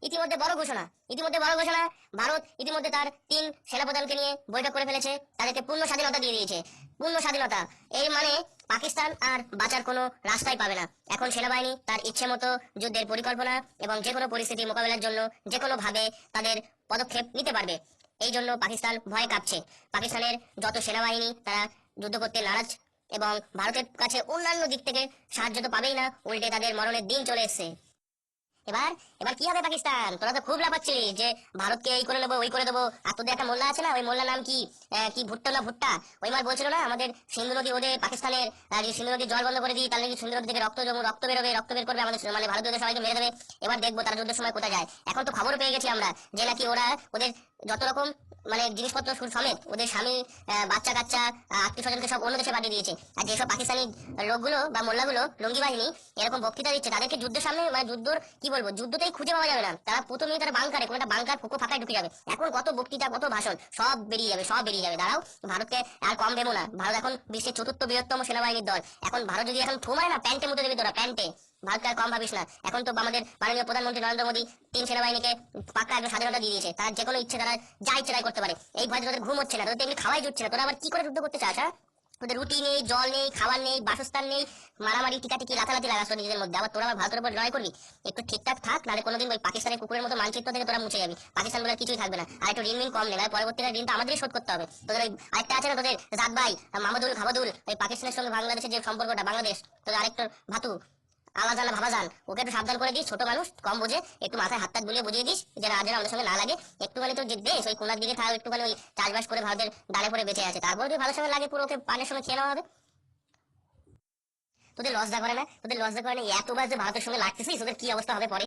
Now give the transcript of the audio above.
ইতিমধ্যে বড় ঘোষণা। ভারত ইতিমধ্যে তার 3 সেনাপ্রধানকে নিয়ে বৈঠক করে ফেলেছে, তাদেরকে পূর্ণ স্বাধীনতা দিয়ে দিয়েছে। পূর্ণ স্বাধীনতা এর মানে পাকিস্তান আর বাঁচার কোনো রাস্তাই পাবে না। এখন সেনাবাহিনী তার ইচ্ছে মতো যুদ্ধের পরিকল্পনা এবং যে কোনো পরিস্থিতি মোকাবেলার জন্য যে কোনো ভাবে তাদের পদক্ষেপ নিতে পারবে। এই জন্য পাকিস্তান ভয়ে কাঁপছে। পাকিস্তানের যত সেনাবাহিনী তারা যুদ্ধ করতে নারাজ এবং ভারতের কাছে অন্যান্য দিক থেকে সাহায্য তো পাবেই না, উল্টে তাদের মরণের দিন চলে এসেছে। এবার এবার কি হবে পাকিস্তান? তোরা তো খুব লাফাচ্ছিলি যে ভারতকে এই করে নেবো ওই করে দেবো। আর তোদের একটা মোল্লা আছে না, ওই মোল্লার নাম কি কি ভুট্টো না ভুট্টা, ওই মার বলছিল না আমাদের সিন্ধু নদী ওদের পাকিস্তানের সিন্ধু নদীর জল বন্ধ করে দিই, তাহলে নাকি সিন্ধু নদী থেকে রক্ত বেরোবে, রক্ত বের করবে আমাদের মানে ভারতীয়দের সবাইকে মেরে দেবে। এবার দেখবো তারা যুদ্ধের সময় কোথায় যায়। এখন তো খবর পেয়ে গেছি আমরা যে নাকি ওরা ওদের যত রকম মানে জিনিসপত্র সমেত ওদের স্বামী বাচ্চা কাচ্চা আত্মীয় স্বজনকে সব অন্য দেশে পাঠিয়ে দিয়েছে। আর যেসব পাকিস্তানি লোকগুলো বা মোল্লাগুলো লঙ্গি বাহিনী এরকম বক্তৃতা দিচ্ছে, তাদেরকে যুদ্ধের সামনে মানে যুদ্ধর কি বলবো যুদ্ধতেই খুঁজে পাওয়া যাবে না। তারা প্রথমেই তারা বাংকারে কোনো একটা বাংকার ফুকো ফাঁকায় ঢুকে যাবে। এখন কত বক্তৃতা কত ভাষণ সব বেরিয়ে যাবে। দাঁড়াও, ভারতকে আর কম দেবো না। ভারত এখন বিশ্বের 4র্থ বৃহত্তম সেনাবাহিনীর দল। এখন ভারত যদি এখন ঠোমায় না প্যান্টে মুতে দেবে তোরা, প্যান্টে। ভারতকে আর কম ভাবিস না। এখন তো আমাদের মাননীয় প্রধানমন্ত্রী নরেন্দ্র মোদী 3 সেনাবাহিনীকে পাক্কা একদম স্বাধীনতা দিয়ে দিয়েছে। তারা যে কোনো ইচ্ছে তারা যা ইচ্ছে তাই করতে পারে। এই ভয়ে তোদের ঘুম হচ্ছে না, তোদের এমনি খাওয়াই জুটছে না, তোরা আবার কি করে যুদ্ধ করতে চাস? হ্যাঁ, তোদের রুটি নেই, জল নেই, খাবার নেই, বাসস্থান নেই, মারামারি টিকাটিকি লাথালাথি লাগাস নিজেদের মধ্যে। আবার তোরা আবার ভারতের উপর লড়াই করবি? একটু ঠিকঠাক থাক, নাহলে কোনোদিন ওই পাকিস্তানের কুকুরের মতো মানচিত্র থেকে তোরা মুছে যাবি। পাকিস্তান বলে কিছুই থাকবে না। আর একটু ঋণ কম নেই, পরবর্তীতে ঋণ তো আমাদেরই শোধ করতে হবে। তোদের ওই আরেকটা আছে না তোদের জাত ভাই মাহমুদুল খাবাদুল, ওই পাকিস্তানের সঙ্গে বাংলাদেশের যে সম্পর্কটা, বাংলাদেশ তোদের আরেকটা ভাতু আলাদা ভাবাজান, ওকে একটু সাবধান করে দিস। ছোট মানুষ কম বোঝে, একটু মাথায় হাত বুলিয়ে বুঝিয়ে দিস যারা আজ আমাদের সঙ্গে না লাগে। একটুখানি তো দেশ ওই কোনার দিকে থাক, একটুখানি ওই চাষবাস করে ভারতের ডালে পরে বেঁচে আছে, তারপর যদি ভালোর সঙ্গে লাগে পুরো ওকে পানের সঙ্গে খেয়ে নেওয়া হবে। তোদের লজ্জা করে না? এতবার যে ভারতের সঙ্গে লাগতেছিস, ওদের কি অবস্থা হবে পরে।